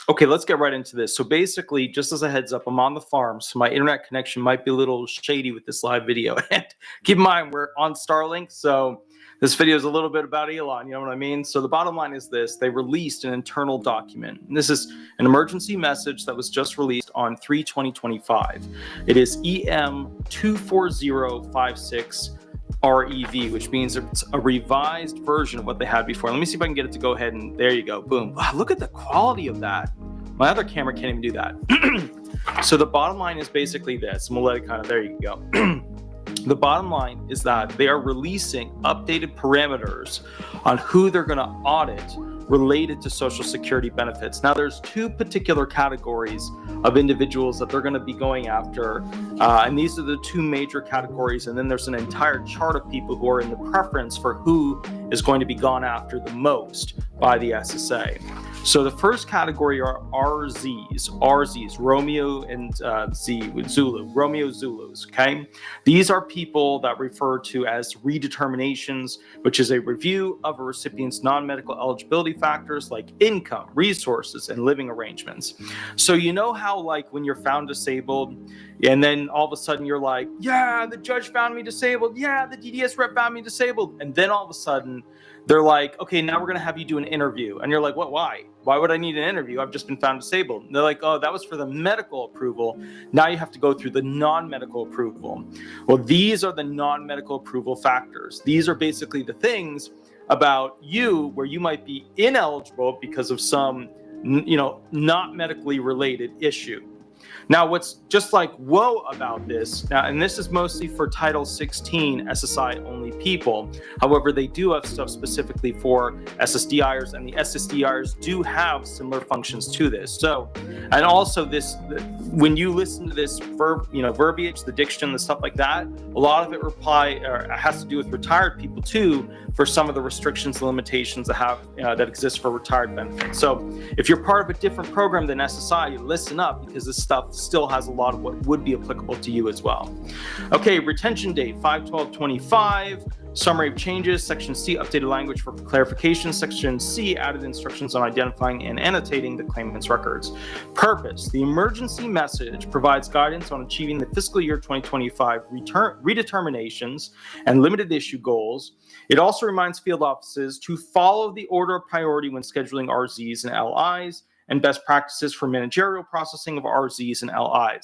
Okay, let's get right into this. So basically, just as a heads up, I'm on the farm, so my internet connection might be a little shady with this live video. And keep in mind, we're on Starlink, so this video is a little bit about Elon, you know what I mean? So the bottom line is this: they released an internal document. And this is an emergency message that was just released on 3/20/25. It is EM 24056. REV, which means it's a revised version of what they had before. Let me see if I can get it to go ahead, and there you go. Boom. Wow, look at the quality of that. My other camera can't even do that. So the bottom line is basically this, and we'll let it kind of, there you go. The bottom line is that they are releasing updated parameters on who they're going to audit related to Social Security benefits. Now, there's two particular categories of individuals that they're going to be going after, and these are the two major categories, and then there's an entire chart of people who are in the preference for who is going to be gone after the most by the SSA. So the first category are RZs, Romeo and Romeo Zulus, okay? These are people that refer to as redeterminations, which is a review of a recipient's non-medical eligibility factors like income, resources, and living arrangements. So you know how, like, when you're found disabled, and then all of a sudden you're like, yeah, the judge found me disabled, yeah, the DDS rep found me disabled, and then all of a sudden they're like, okay, now we're going to have you do an interview. And you're like, what, why? Why would I need an interview? I've just been found disabled. And they're like, oh, that was for the medical approval. Now you have to go through the non-medical approval. Well, these are the non-medical approval factors. These are basically the things about you where you might be ineligible because of some, not medically related issue. Now, what's just like whoa about this, now, and this is mostly for Title 16 SSI only people. However, they do have stuff specifically for SSDIers, and the SSDIers do have similar functions to this. So, and also this, when you listen to this verbiage, the diction, the stuff like that, a lot of it has to do with retired people too, for some of the restrictions and limitations that exist for retired benefits. So if you're part of a different program than SSI, listen up, because this stuff still has a lot of what would be applicable to you as well. Okay, retention date 5/12/25. Summary of changes. Section C, updated language for clarification. Section C, added instructions on identifying and annotating the claimant's records. Purpose. The emergency message provides guidance on achieving the fiscal year 2025 redeterminations and limited issue goals. It also reminds field offices to follow the order of priority when scheduling RZs and LIs, and best practices for managerial processing of RZs and LIs.